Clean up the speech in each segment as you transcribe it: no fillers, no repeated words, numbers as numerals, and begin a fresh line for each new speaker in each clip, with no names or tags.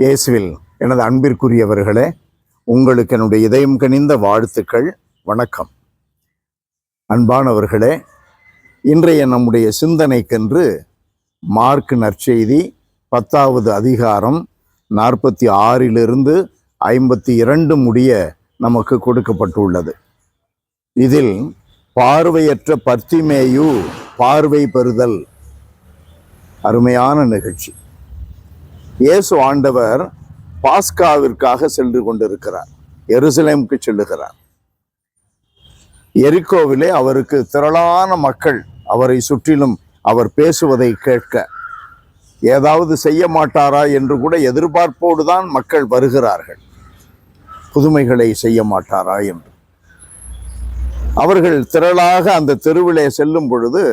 இயேசுவில் எனது அன்பிற்குரியவர்களே, உங்களுக்கு என்னுடைய இதயம் கனிந்த வாழ்த்துக்கள். வணக்கம். அன்பானவர்களே, இன்றைய நம்முடைய சிந்தனைக்கென்று மார்க் நற்செய்தி 10வது அதிகாரம் 46 52 முடிய நமக்கு கொடுக்கப்பட்டுள்ளது. இதில் பார்வையற்ற பர்த்திமேயு பார்வை பெறுதல் அருமையான நிகழ்ச்சி. இயேசு ஆண்டவர் பாஸ்காவிற்காக சென்று கொண்டிருக்கிறார். எருசலேமுக்கு செல்லுகிறார். எரிகோவிலே அவருக்கு திரளான மக்கள் அவரை சுற்றிலும் அவர் பேசுவதை கேட்க, ஏதாவது செய்ய மாட்டாரா என்று கூட எதிர்பார்ப்போடு தான் மக்கள் வருகிறார்கள். புதுமைகளை செய்ய மாட்டாரா என்று அவர்கள் திரளாக அந்த தெருவிலே செல்லும் பொழுது,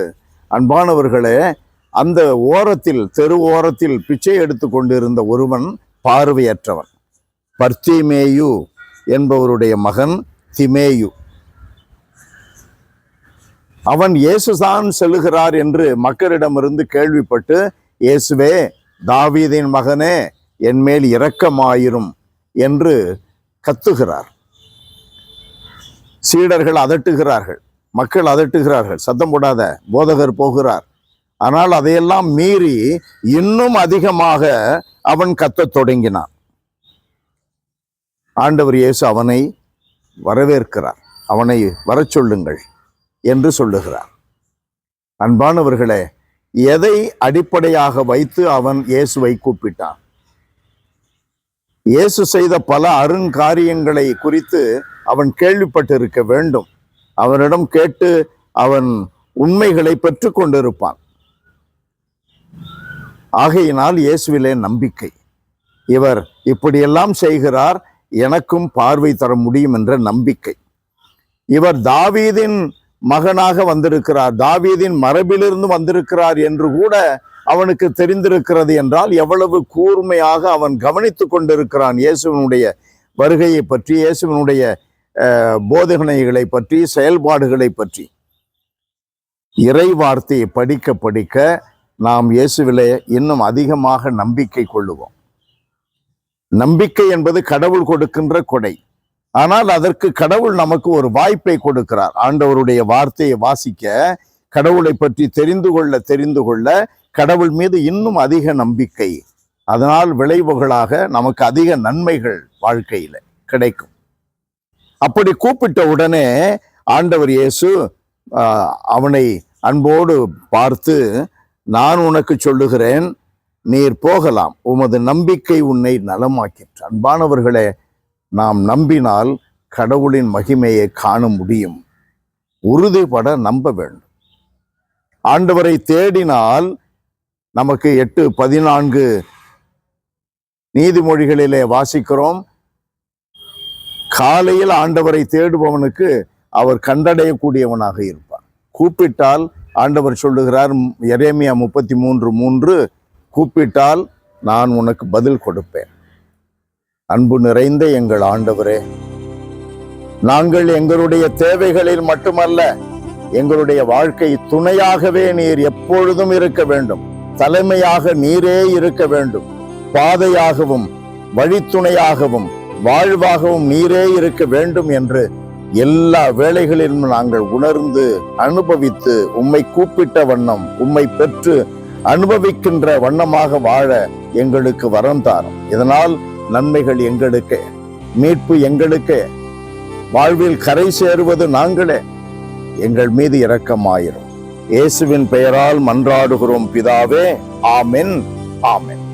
அன்பானவர்களே, அந்த ஓரத்தில், தெரு ஓரத்தில் பிச்சை எடுத்து கொண்டிருந்த ஒருவன் பார்வையற்றவன். பர்த்திமேயு என்பவருடைய மகன் திமேயு. அவன் இயேசுதான் செல்லுகிறார் என்று மக்களிடமிருந்து கேள்விப்பட்டு, இயேசுவே, தாவீதின் மகனே, என் மேல் இரக்கமாயிரும் என்று கத்துகிறார். சீடர்கள் அதட்டுகிறார்கள், மக்கள் அதட்டுகிறார்கள், சத்தம் போடாத, போதகர் போகிறார். ஆனால் அதையெல்லாம் மீறி இன்னும் அதிகமாக அவன் கத்தத் தொடங்கினான். ஆண்டவர் இயேசு அவனை வரவேற்கிறார். அவனை வரச் சொல்லுங்கள் என்று சொல்லுகிறார். அன்பானவர்களே, எதை அடிப்படையாக வைத்து அவன் இயேசுவை கூப்பிட்டான்? இயேசு செய்த பல அருங்காரியங்களை குறித்து அவன் கேள்விப்பட்டிருக்க வேண்டும். அவனிடம் கேட்டு அவன் உண்மைகளை பெற்று கொண்டிருப்பான். ஆகையினால் இயேசுவிலே நம்பிக்கை. இவர் இப்படியெல்லாம் செய்கிறார், எனக்கும் பார்வை தர முடியும் என்ற நம்பிக்கை. இவர் தாவீதின் மகனாக வந்திருக்கிறார், தாவீதின் மரபிலிருந்து வந்திருக்கிறார் என்று கூட அவனுக்கு தெரிந்திருக்கிறது என்றால் எவ்வளவு கூர்மையாக அவன் கவனித்து கொண்டிருக்கிறான் இயேசுவினுடைய வருகையை பற்றி, இயேசுவினுடைய போதனைகளை பற்றி, செயல்பாடுகளை பற்றி. இறை வார்த்தையை படிக்க படிக்க நாம் இயேசுவிலே இன்னும் அதிகமாக நம்பிக்கை கொள்ளுவோம். நம்பிக்கை என்பது கடவுள் கொடுக்கின்ற கொடை. ஆனால் அதற்கு கடவுள் நமக்கு ஒரு வாய்ப்பை கொடுக்கிறார். ஆண்டவருடைய வார்த்தையை வாசிக்க, கடவுளை பற்றி தெரிந்து கொள்ள கடவுள் மீது இன்னும் அதிக நம்பிக்கை. அதனால் விளைவுகளாக நமக்கு அதிக நன்மைகள் வாழ்க்கையில கிடைக்கும். அப்படி கூப்பிட்ட உடனே ஆண்டவர் இயேசு அவனை அன்போடு பார்த்து, நான் உனக்கு சொல்லுகிறேன், நீர் போகலாம், உமது நம்பிக்கை உன்னை நலமாக்கிற்று. அன்பானவர்களே, நாம் நம்பினால் கடவுளின் மகிமையை காண முடியும். உறுதிப்பட நம்ப வேண்டும். ஆண்டவரை தேடினால் நமக்கு 8:14 நீதிமொழிகளிலே வாசிக்கிறோம், காலையில் ஆண்டவரை தேடுபவனுக்கு அவர் கண்டடையக்கூடியவனாக இருப்பார். கூப்பிட்டால் ஆண்டவர் சொல்லுகிறார், எரேமியா 33:3, கூப்பிட்டால் நான் உனக்கு பதில் கொடுப்பேன். அன்பு நிறைந்த எங்கள் ஆண்டவரே, நாங்கள் எங்களுடைய தேவைகளில் மட்டுமல்ல, எங்களுடைய வாழ்க்கை துணையாகவே நீர் எப்பொழுதும் இருக்க வேண்டும். தலைமையாக நீரே இருக்க வேண்டும். பாதையாகவும் வழித்துணையாகவும் வாழ்வாகவும் நீரே இருக்க வேண்டும் என்று எல்லா வேளைகளிலும் நாங்கள் உணர்ந்து அனுபவித்து, உம்மை கூப்பிட்ட வண்ணம், உம்மை பெற்று அனுபவிக்கின்ற வண்ணமாக வாழ எங்களுக்கு வரம் தாரும். இதனால் நன்மைகள் எங்களுக்கு, மீட்பு எங்களுக்கு, வாழ்வில் கரை சேருவது நாங்களே. எங்கள் மீது இரக்கமாயிரும். இயேசுவின் பெயரால் மன்றாடுகிறோம் பிதாவே. ஆமென், ஆமென்.